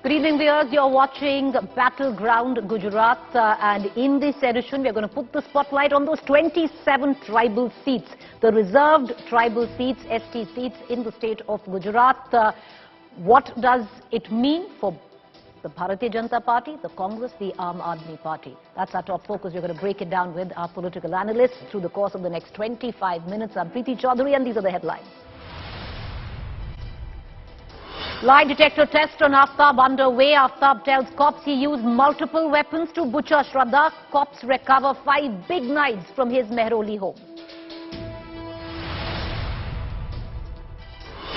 Good evening, viewers. You're watching Battleground Gujarat, and in this edition, we're going to put the spotlight on those 27 tribal seats, the reserved tribal seats, ST seats in the state of Gujarat. What does it mean for the Bharatiya Janata Party, the Congress, the Aam Aadmi Party? That's our top focus. We're going to break it down with our political analysts through the course of the next 25 minutes. I'm Preeti Chaudhary, and these are the headlines. Lie detector test on Aftab underway. Aftab tells cops he used multiple weapons to butcher Shraddha. Cops recover 5 big knives from his Mehroli home.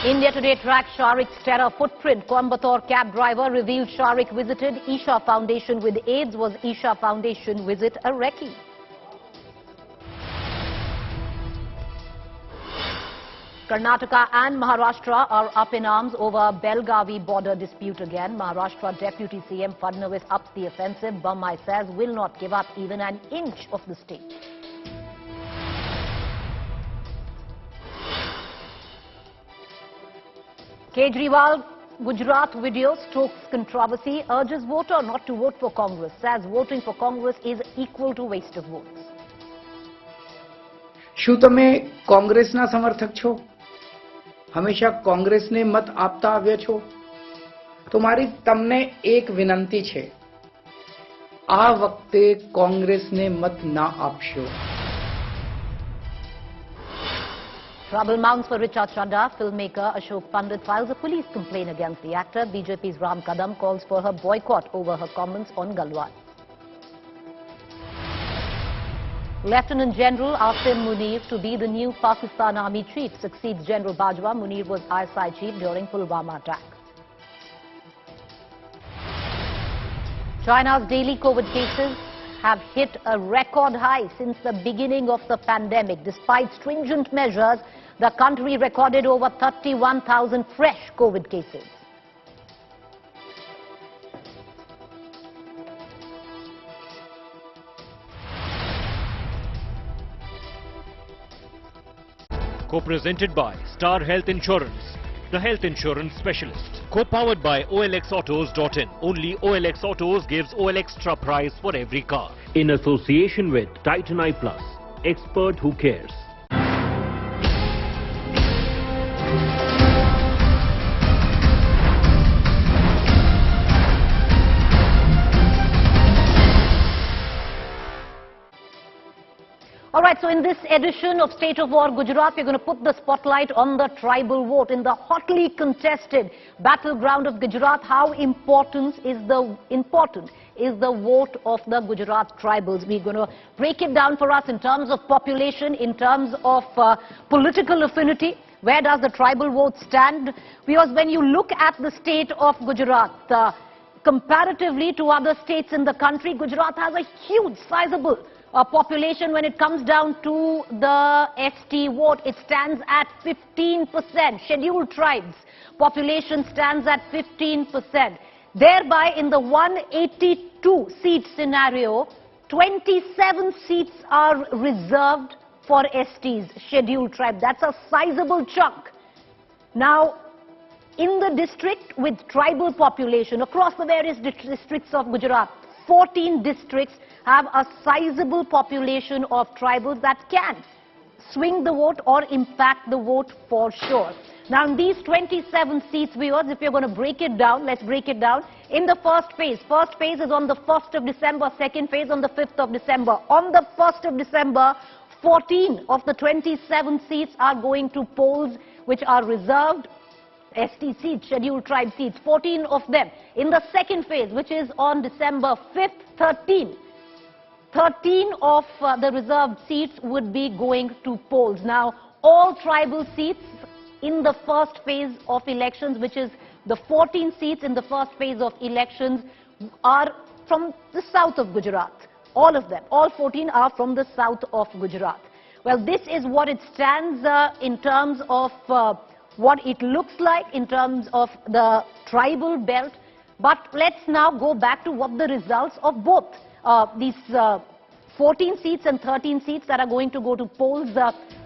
India Today tracks Shariq's terror footprint. Coimbatore cab driver revealed Shariq visited Isha Foundation with AIDS. Was Isha Foundation visit a recce? Karnataka and Maharashtra are up in arms over Belgavi border dispute again. Maharashtra Deputy CM Fadnavis ups the offensive. Bommai says will not give up even an inch of the state. Kejriwal Gujarat video stokes controversy, urges voter not to vote for Congress, says voting for Congress is equal to waste of votes. શું તમે કોંગ્રેસના સમર્થક છો? હંમેશા કોંગ્રેસને મત આપતા આવ્યા છો? તો મારી તમને એક વિનંતી છે, આ વખતે કોંગ્રેસને મત ના આપશો. Trouble mounts for Richa Chadha. Filmmaker Ashok Pandit files a police complaint against the actor. BJP's Ram Kadam calls for her boycott over her comments on Galwad. Lieutenant General Asim Munir to be the new Pakistan Army Chief, succeeds General Bajwa. Munir was ISI Chief during Pulwama attack. China's daily COVID cases have hit a record high since the beginning of the pandemic. Despite stringent measures, the country recorded over 31,000 fresh COVID cases. Co-presented by Star Health Insurance, the health insurance specialist. Co-powered by OLXautos.in. Only OLX Autos gives OL extra price for every car. In association with Titan Eye Plus, expert who cares. All right, so in this edition of State of War Gujarat, we're going to put the spotlight on the tribal vote. In the hotly contested battleground of Gujarat, how important is the vote of the Gujarat tribals? We're going to break it down for us in terms of population, in terms of political affinity. Where does the tribal vote stand? Because when you look at the state of Gujarat, comparatively to other states in the country, Gujarat has a huge, sizable population. When it comes down to the ST vote, it stands at 15%. Scheduled tribes population stands at 15%. Thereby, in the 182 seat scenario, 27 seats are reserved for STs, scheduled tribes. That's a sizable chunk. Now, in the district with tribal population across the various districts of Gujarat, 14 districts have a sizable population of tribals that can swing the vote or impact the vote for sure. Now, in these 27 seats, viewers, if you're going to break it down, let's break it down. In the first phase is on the 1st of December, second phase on the 5th of December. On the 1st of December, 14 of the 27 seats are going to polls which are reserved ST seats, scheduled tribe seats, 14 of them. In the second phase, which is on December 5th, 13 of the reserved seats would be going to polls. Now, all tribal seats in the first phase of elections, which is the 14 seats in the first phase of elections, are from the south of Gujarat. All of them, all 14 are from the south of Gujarat. Well, this is what it stands in terms of what it looks like in terms of the tribal belt. But let's now go back to what the results of both these 14 seats and 13 seats that are going to go to polls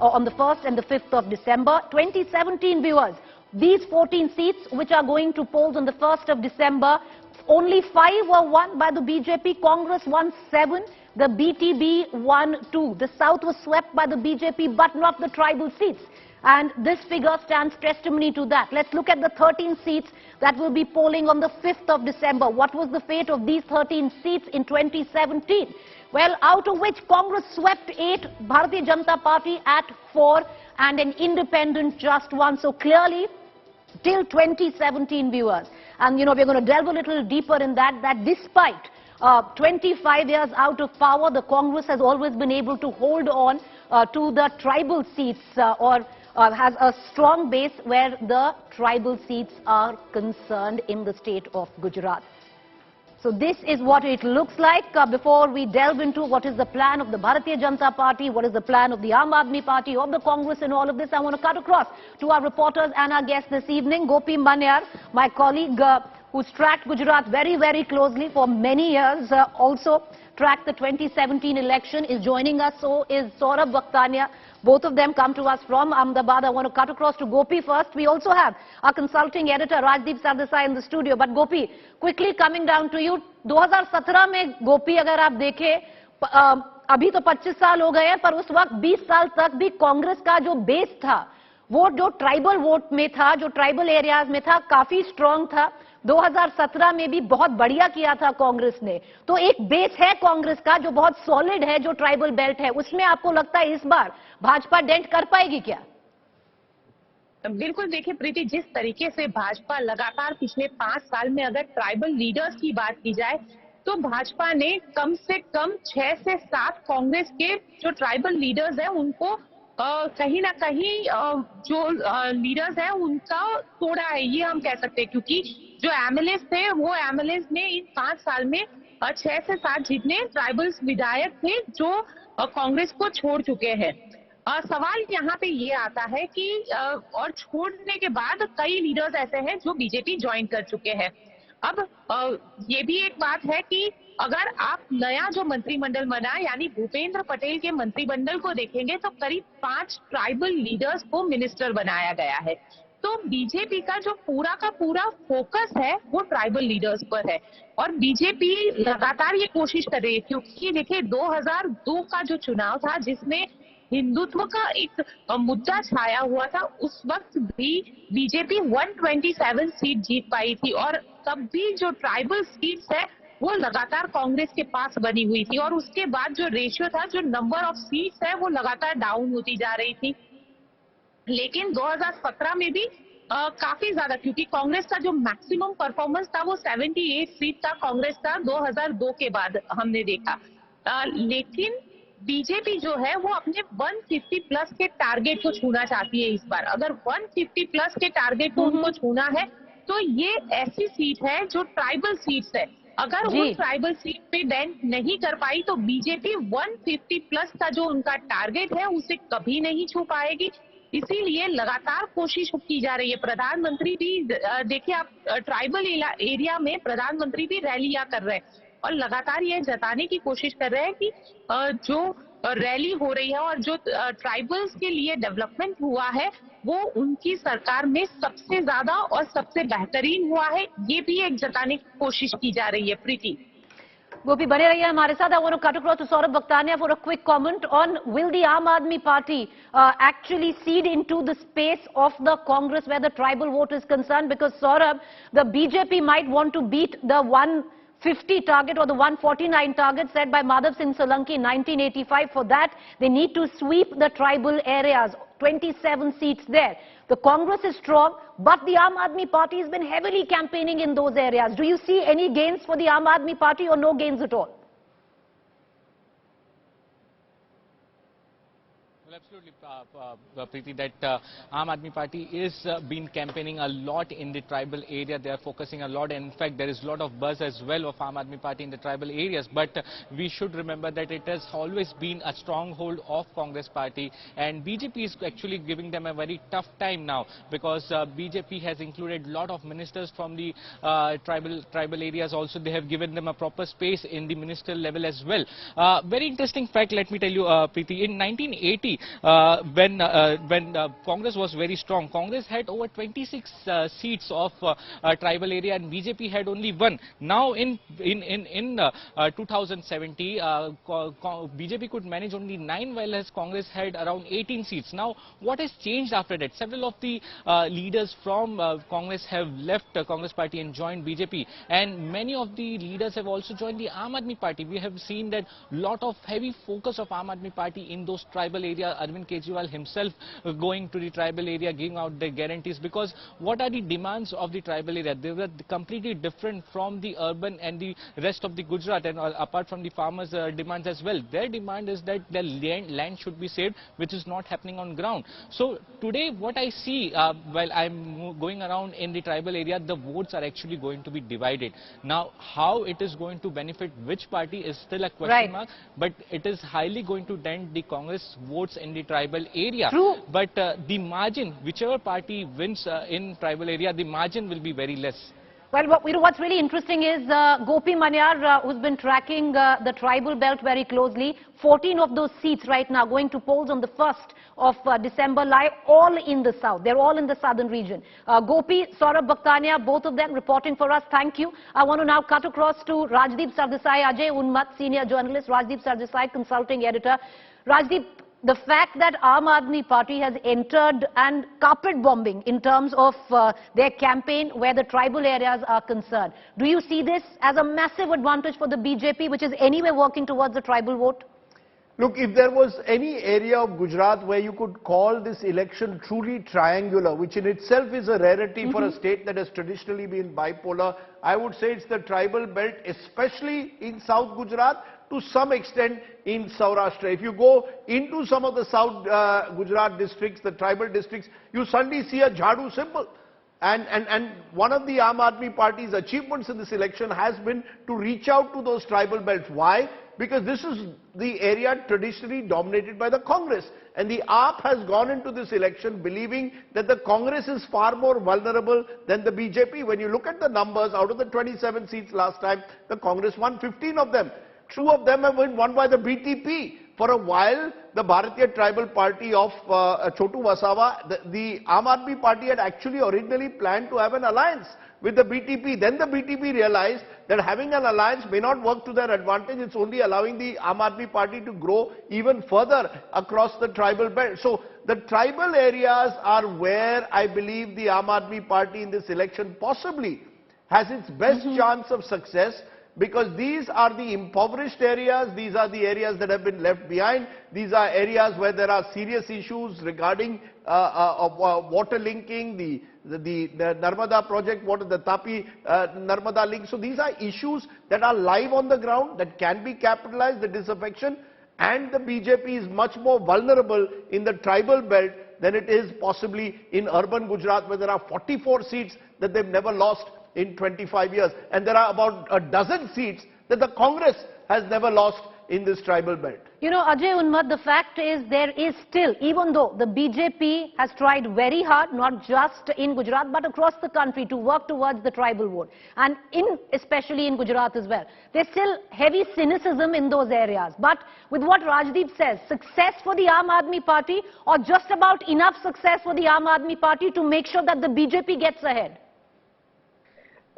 on the 1st and the 5th of December. 2017 viewers, these 14 seats which are going to polls on the 1st of December, only 5 were won by the BJP. Congress won 7. The BTB won 2. The South was swept by the BJP, but not the tribal seats. And this figure stands testimony to that. Let's look at the 13 seats that will be polling on the 5th of December. What was the fate of these 13 seats in 2017? Well, out of which Congress swept 8, Bharatiya Janata Party at 4, and an independent just 1. So clearly, till 2017, viewers. And, we're going to delve a little deeper in that despite 25 years out of power, the Congress has always been able to hold on to the tribal seats or has a strong base where the tribal seats are concerned in the state of Gujarat. So this is what it looks like. Before we delve into what is the plan of the Bharatiya Janata Party, what is the plan of the Aam Aadmi Party, of the Congress and all of this, I want to cut across to our reporters and our guests this evening. Gopi Manyar, my colleague who's tracked Gujarat very, very closely for many years, also tracked the 2017 election, is joining us. So is Saurabh Vakhtania. Both of them come to us from Ahmedabad. I want to cut across to Gopi first. We also have our consulting editor Rajdeep Sardesai in the studio. But Gopi, quickly coming down to you, 2017 में गोपी अगर आप देखें, अभी तो 25 साल हो गए हैं, पर उस वक्त 20 साल तक भी कांग्रेस का जो बेस था, वो जो ट्राइबल वोट में था, जो ट्राइबल एरियाज में था, काफी स्ट्रांग था. 2017 में भी बहुत बढ़िया किया था कांग्रेस ने. तो एक बेस है कांग्रेस का जो बहुत सॉलिड है, जो ट्राइबल बेल्ट है. उसमें आपको लगता है इस बार भाजपा डेंट कर पाएगी क्या? बिल्कुल. देखिए प्रीति, जिस तरीके से भाजपा लगातार पिछले 5 साल में अगर ट्राइबल लीडर्स की बात की जाए तो भाजपा ने कम से कम 6 से 7 कांग्रेस के जो ट्राइबल लीडर्स हैं उनको कहीं ना कहीं जो लीडर्स हैं उनका तोड़ा है, ये हम कह सकते हैं. क्योंकि जो एमएलए थे वो एमएलए ने इन 5 साल में 6 से 7 जितने ट्राइबल विधायक थे जो कांग्रेस को छोड़ चुके हैं. सवाल यहाँ पे ये आता है कि और छोड़ने के बाद कई लीडर्स ऐसे हैं जो बीजेपी ज्वाइन कर चुके हैं. अब ये भी एक बात है कि अगर आप नया जो मंत्रिमंडल बना यानी भूपेंद्र पटेल के मंत्रिमंडल को देखेंगे तो करीब 5 ट्राइबल लीडर्स को मिनिस्टर बनाया गया है. तो बीजेपी का जो पूरा का पूरा फोकस है वो ट्राइबल लीडर्स पर है और बीजेपी लगातार ये कोशिश कर रही है. क्योंकि देखिए 2002 का जो चुनाव था जिसमें हिंदुत्व का एक मुद्दा छाया हुआ था, उस वक्त भी बीजेपी 127 सीट जीत पाई थी और तब भी जो ट्राइबल सीट्स है वो लगातार कांग्रेस के पास बनी हुई थी और उसके बाद जो रेशियो था, जो नंबर ऑफ सीट्स है वो लगातार डाउन होती जा रही थी. लेकिन 2017 में भी काफी ज्यादा, क्योंकि कांग्रेस का जो मैक्सिमम परफॉर्मेंस था वो 78 सीट का कांग्रेस का 2002 के बाद हमने देखा. लेकिन बीजेपी जो है वो अपने 150 प्लस के टारगेट को छूना चाहती है इस बार. अगर 150 प्लस के टारगेट को उनको छूना है तो ये ऐसी सीट है जो ट्राइबल सीट्स है. अगर वो ट्राइबल सीट पे डेंट नहीं कर पाई तो बीजेपी 150 प्लस का जो उनका टारगेट है उसे कभी नहीं छू पाएगी. इसीलिए लगातार कोशिश की जा रही है. प्रधानमंत्री भी देखिए, आप ट्राइबल एरिया में प्रधानमंत्री भी रैलियां कर रहे हैं और लगातार ये जताने की कोशिश कर रहे हैं कि जो रैली हो रही है और जो ट्राइबल्स के लिए डेवलपमेंट हुआ है वो उनकी सरकार में सबसे ज्यादा और सबसे बेहतरीन हुआ है. ये भी एक जताने की कोशिश की जा रही है. प्रीति, गोपी बने रहिए हमारे साथ. I want to cut across to Saurabh Vakhtania for a quick comment on will the Aam Aadmi Party actually cede into the space of the Congress where the tribal vote is concerned, because Saurabh, the BJP might want to beat the 150 target or the 149 target set by Madhav Singh Solanki in 1985. For that, they need to sweep the tribal areas, 27 seats there. The Congress is strong, but the Aam Aadmi Party has been heavily campaigning in those areas. Do you see any gains for the Aam Aadmi Party or no gains at all? Well, absolutely, Preeti, that Aam Aadmi Party is been campaigning a lot in the tribal area. They are focusing a lot, and in fact there is a lot of buzz as well of Aam Aadmi Party in the tribal areas. But we should remember that it has always been a stronghold of Congress Party, and BJP is actually giving them a very tough time now, because BJP has included a lot of ministers from the tribal areas. Also, they have given them a proper space in the ministerial level as well. Very interesting fact, let me tell you, Preeti, in 1980 when Congress was very strong, Congress had over 26 seats of tribal area and BJP had only one. Now in 2070, BJP could manage only 9, while as Congress had around 18 seats. Now, what has changed after that? Several of the leaders from Congress have left Congress party and joined BJP, and many of the leaders have also joined the Aam Aadmi Party. We have seen that lot of heavy focus of Aam Aadmi Party in those tribal area. Arvind Kejriwal himself going to the tribal area, giving out the guarantees, because what are the demands of the tribal area? They were completely different from the urban and the rest of the Gujarat, and apart from the farmers' demands as well. Their demand is that their land should be saved, which is not happening on ground. So today what I see while I'm going around in the tribal area, the votes are actually going to be divided. Now how it is going to benefit which party is still a question mark, but it is highly going to dent the Congress votes in the tribal area. True. But the margin, whichever party wins in tribal area, the margin will be very less. Well, what's really interesting is Gopi Manyar, who's been tracking the tribal belt very closely. 14 of those seats right now going to polls on the 1st of December lie all in the south. They're all in the southern region. Gopi, Saurabh Bhaktania, both of them reporting for us. Thank you. I want to now cut across to Rajdeep Sardesai, Ajay Unmat, senior journalist, Rajdeep Sardesai, consulting editor. Rajdeep, the fact that Aam Aadmi Party has entered and carpet bombing in terms of their campaign where the tribal areas are concerned, do you see this as a massive advantage for the BJP, which is anyway working towards the tribal vote? Look, if there was any area of Gujarat where you could call this election truly triangular, which in itself is a rarity for a state that has traditionally been bipolar, I would say it's the tribal belt, especially in South Gujarat, to some extent in Saurashtra. If you go into some of the South Gujarat districts, the tribal districts, you suddenly see a Jhadu symbol. And one of the Aam Aadmi Party's achievements in this election has been to reach out to those tribal belts. Why? Because this is the area traditionally dominated by the Congress. And the AAP has gone into this election believing that the Congress is far more vulnerable than the BJP. When you look at the numbers, out of the 27 seats last time, the Congress won 15 of them. 2 of them have been won by the BTP. For a while, the Bharatiya Tribal Party of Chotu Wasawa, the Aam Aadmi Party had actually originally planned to have an alliance with the BTP. Then the BTP realized that having an alliance may not work to their advantage. It's only allowing the Aam Aadmi Party to grow even further across the tribal belt. So the tribal areas are where I believe the Aam Aadmi Party in this election possibly has its best chance of success, because these are the impoverished areas, these are the areas that have been left behind, these are areas where there are serious issues regarding water linking, the Narmada project, the Tapi Narmada link. So these are issues that are live on the ground, that can be capitalized, the disaffection, and the BJP is much more vulnerable in the tribal belt than it is possibly in urban Gujarat, where there are 44 seats that they've never lost in 25 years. And there are about a dozen seats that the Congress has never lost in this tribal belt. You know, Ajay Unmat, the fact is there is still, even though the BJP has tried very hard, not just in Gujarat, but across the country to work towards the tribal vote, and especially in Gujarat as well, there's still heavy cynicism in those areas. But with what Rajdeep says, success for the Aam Aadmi Party, or just about enough success for the Aam Aadmi Party to make sure that the BJP gets ahead?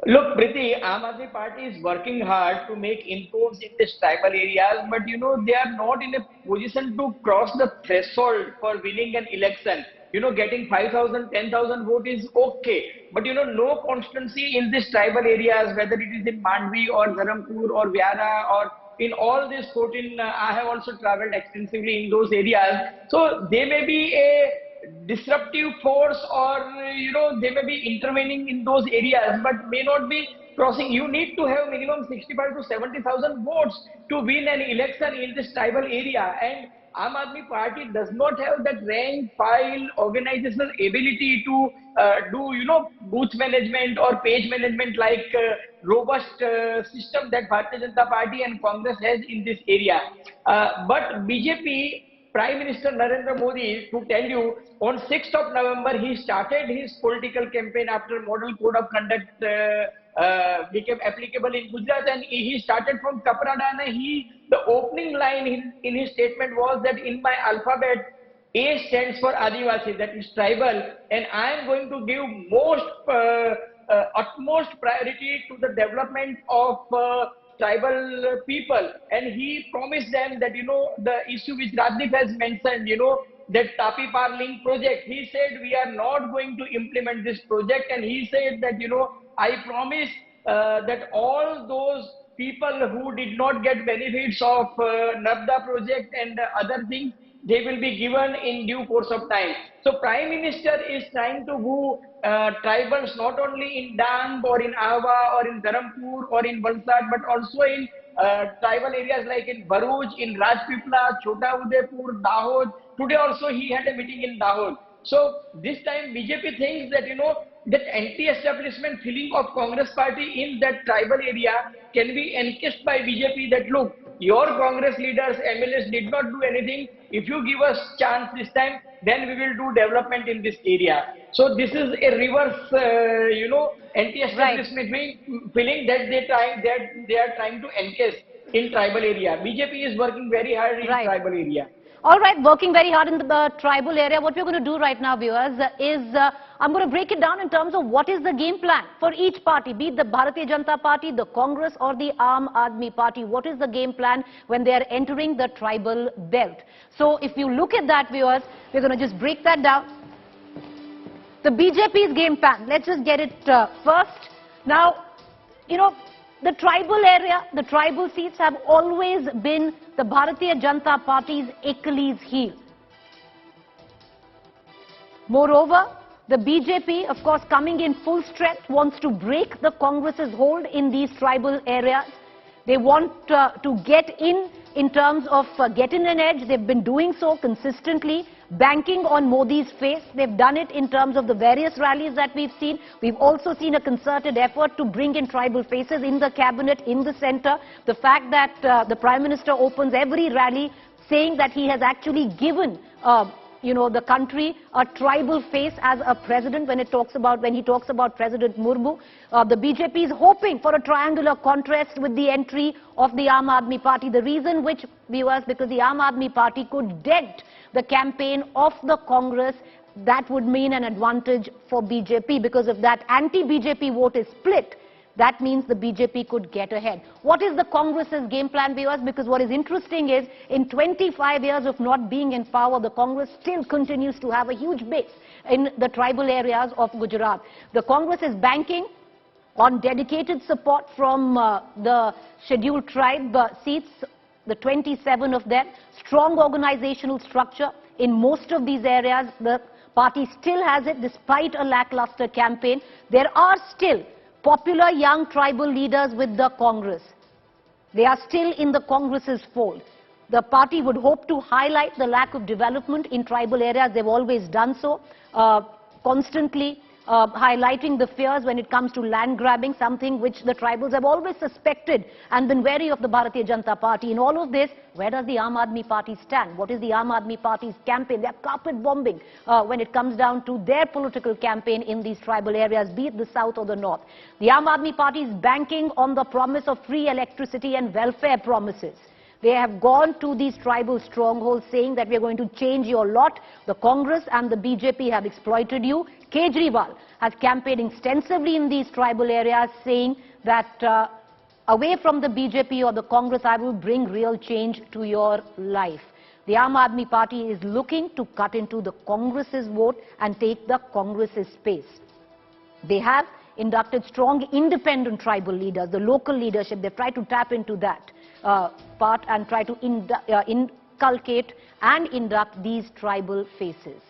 Look, Priti, Aam Aadmi Party is working hard to make inroads in these tribal areas, but you know, they are not in a position to cross the threshold for winning an election. You know, getting 5,000, 10,000 votes is okay, but you know, no constancy in these tribal areas, whether it is in Mandvi or Dharampur or Vyara or in all these 14, I have also traveled extensively in those areas. So they may be a disruptive force, or you know, they may be intervening in those areas but may not be crossing. You need to have minimum 65 to 70,000 votes to win an election in this tribal area, and Aam Aadmi Party does not have that rank, file, organizational ability to do, you know, booth management or page management like robust system that Bharatiya Janata Party and Congress has in this area. But BJP, Prime Minister Narendra Modi, to tell you, on 6th of November, he started his political campaign after Model Code of Conduct became applicable in Gujarat, and he started from Kapradana. The opening line in his statement was that in my alphabet, A stands for Adivasi, that is tribal, and I am going to give utmost priority to the development of tribal people. And he promised them that, the issue which Rajdeep has mentioned, that Tapi Par link project, he said we are not going to implement this project, and he said that, I promise that all those people who did not get benefits of Nabda project and other things, they will be given in due course of time. So Prime Minister is trying to woo tribals not only in Dang or in Ahwa or in Dharampur or in Valsad, but also in tribal areas like in Bharuch, in Rajpipla, Chota Udaipur, Dahod. Today also he had a meeting in Dahod. So this time BJP thinks that, that anti-establishment feeling of Congress party in that tribal area can be encased by BJP, that look, your Congress leaders, MLAs did not do anything. If you give us chance this time, then we will do development in this area. So this is a reverse, anti-establishment feeling that they are trying to encase in tribal area. BJP is working very hard in tribal area. All right, working very hard in the tribal area. What we're going to do right now, viewers, is I'm going to break it down in terms of what is the game plan for each party, be it the Bharatiya Janata Party, the Congress or the Aam Aadmi Party. What is the game plan when they are entering the tribal belt? So if you look at that, viewers, we're going to just break that down. The BJP's game plan, let's just get it first. Now, the tribal area, the tribal seats have always been the Bharatiya Janata Party's Achilles heel. Moreover, the BJP, of course, coming in full strength, wants to break the Congress's hold in these tribal areas. They want to get in terms of getting an edge. They've been doing so consistently, banking on Modi's face. They've done it in terms of the various rallies that we've seen. We've also seen a concerted effort to bring in tribal faces in the cabinet, in the centre. The fact that the Prime Minister opens every rally saying that he has actually given the country a tribal face as a president when he talks about President Murmu. The BJP is hoping for a triangular contrast with the entry of the Aam Aadmi Party. The reason which, viewers, because the Aam Aadmi Party could dent the campaign of the Congress. That would mean an advantage for BJP, because if that anti-BJP vote is split, that means the BJP could get ahead. What is the Congress's game plan, viewers? Because what is interesting is, in 25 years of not being in power, the Congress still continues to have a huge base in the tribal areas of Gujarat. The Congress is banking on dedicated support from the scheduled tribe seats, the 27 of them, strong organizational structure in most of these areas. The party still has it despite a lackluster campaign. There are still popular young tribal leaders with the Congress. They are still in the Congress's fold. The party would hope to highlight the lack of development in tribal areas. They've always done so, constantly highlighting the fears when it comes to land grabbing, something which the tribals have always suspected and been wary of the Bharatiya Janata Party. In all of this, where does the Aam Aadmi Party stand? What is the Aam Aadmi Party's campaign? They are carpet bombing when it comes down to their political campaign in these tribal areas, be it the south or the north. The Aam Aadmi Party is banking on the promise of free electricity and welfare promises. They have gone to these tribal strongholds saying that we are going to change your lot. The Congress and the BJP have exploited you. Kejriwal has campaigned extensively in these tribal areas saying that away from the BJP or the Congress, I will bring real change to your life. The Aam Aadmi Party is looking to cut into the Congress's vote and take the Congress's space. They have inducted strong independent tribal leaders, the local leadership. They've tried to tap into that part and try to inculcate and induct these tribal faces.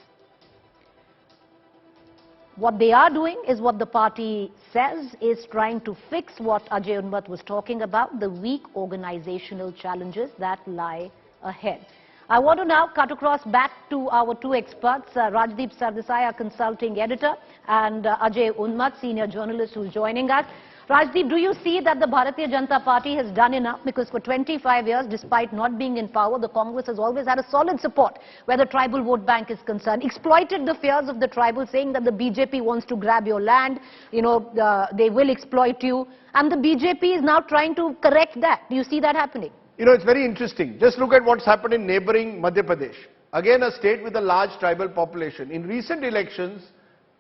What they are doing is what the party says is trying to fix what Ajay Unmat was talking about, the weak organizational challenges that lie ahead. I want to now cut across back to our two experts, Rajdeep Sardesai, our consulting editor, and Ajay Unmat, senior journalist, who's joining us. Rajdeep, do you see that the Bharatiya Janata Party has done enough? Because for 25 years, despite not being in power, the Congress has always had a solid support where the tribal vote bank is concerned, exploited the fears of the tribal, saying that the BJP wants to grab your land, they will exploit you. And the BJP is now trying to correct that. Do you see that happening? It's very interesting. Just look at what's happened in neighboring Madhya Pradesh. again a state with a large tribal population. In recent elections,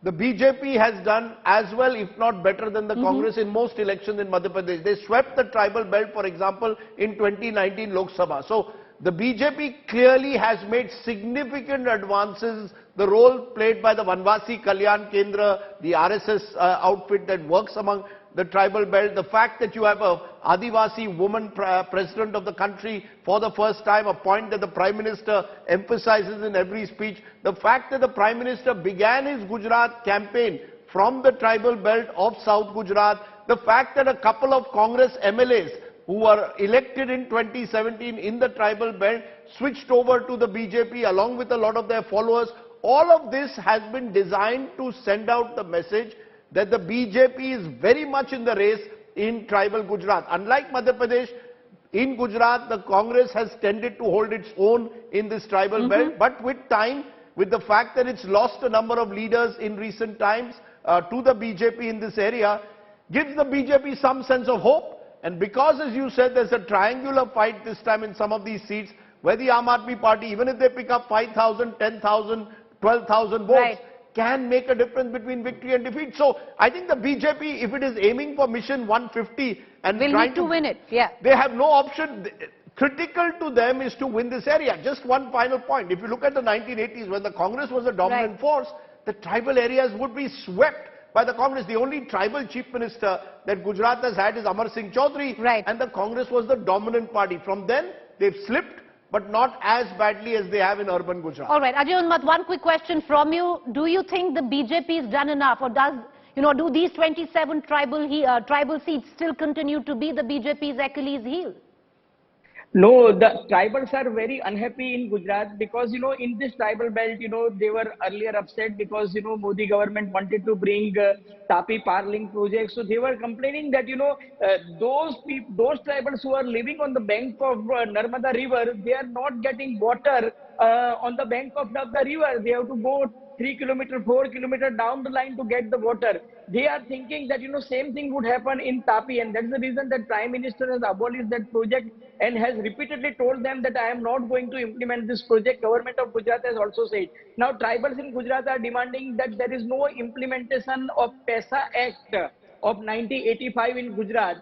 the BJP has done as well, if not better than the Congress in most elections in Madhya Pradesh. They swept the tribal belt, for example, in 2019 Lok Sabha. So the BJP clearly has made significant advances. The role played by the Vanvasi Kalyan Kendra, the RSS outfit that works among the tribal belt, the fact that you have a Adivasi woman president of the country for the first time, a point that the Prime Minister emphasizes in every speech, the fact that the Prime Minister began his Gujarat campaign from the tribal belt of South Gujarat, the fact that a couple of Congress MLAs who were elected in 2017 in the tribal belt switched over to the BJP along with a lot of their followers. All of this has been designed to send out the message that the BJP is very much in the race in tribal Gujarat. Unlike Madhya Pradesh, in Gujarat, the Congress has tended to hold its own in this tribal belt. But with time, with the fact that it's lost a number of leaders in recent times to the BJP in this area, gives the BJP some sense of hope. And because, as you said, there's a triangular fight this time in some of these seats, where the Aam Aadmi Party, even if they pick up 5,000, 10,000, 12,000 votes, can make a difference between victory and defeat. So I think the BJP, if it is aiming for mission 150 and will trying need to win it. Yeah. They have no option. Critical to them is to win this area. Just one final point. If you look at the 1980s, when the Congress was a dominant force, the tribal areas would be swept by the Congress. The only tribal chief minister that Gujarat has had is Amar Singh Chaudhary. And the Congress was the dominant party. From then, they've slipped, but not as badly as they have in urban Gujarat. All right, Ajay Unmat, one quick question from you. Do you think the BJP has done enough, or do these 27 tribal seats still continue to be the BJP's Achilles heel? No, the tribals are very unhappy in Gujarat because, in this tribal belt, they were earlier upset because, Modi government wanted to bring Tapi Par Link project. So they were complaining that, those tribals who are living on the bank of Narmada river, they are not getting water on the bank of the river. They have to go 3 kilometers, 4 kilometers down the line to get the water. They are thinking that, same thing would happen in Tapi, and that's the reason that Prime Minister has abolished that project and has repeatedly told them that I am not going to implement this project. Government of Gujarat has also said. Now, tribals in Gujarat are demanding that there is no implementation of PESA Act of 1985 in Gujarat.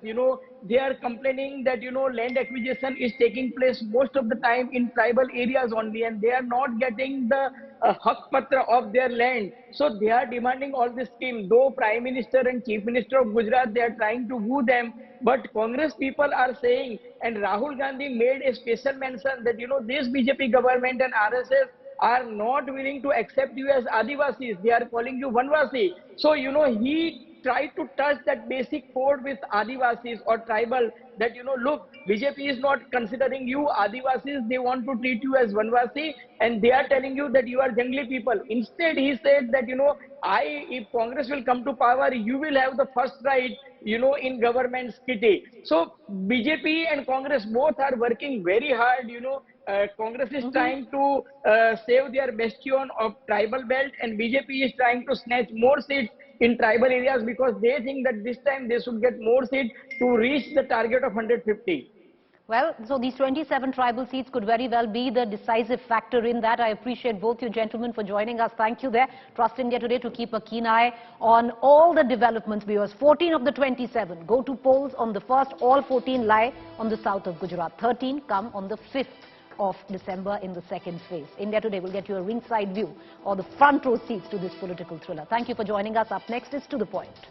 They are complaining that, land acquisition is taking place most of the time in tribal areas only, and they are not getting the hak patra of their land. So they are demanding all this scheme. Though Prime Minister and Chief Minister of Gujarat, they are trying to woo them, but Congress people are saying, and Rahul Gandhi made a special mention that, this BJP government and RSS are not willing to accept you as Adivasis. They are calling you Vanvasi. So, he tried to touch that basic chord with Adivasis or tribal, that, look, BJP is not considering you Adivasis, they want to treat you as Vanvasi, and they are telling you that you are Jangli people. Instead, he said that, if Congress will come to power, you will have the first right, in government's kitty. So, BJP and Congress both are working very hard, Congress is trying to save their bastion of tribal belt, and BJP is trying to snatch more seats in tribal areas because they think that this time they should get more seats to reach the target of 150. Well, so these 27 tribal seats could very well be the decisive factor in that. I appreciate both you gentlemen for joining us. Thank you there. Trust India Today to keep a keen eye on all the developments, viewers. 14 of the 27 go to polls on the 1st. All 14 lie on the south of Gujarat. 13 come on the 5th of December in the second phase. India Today will get you a ringside view or the front row seats to this political thriller. Thank you for joining us. Up next is To The Point.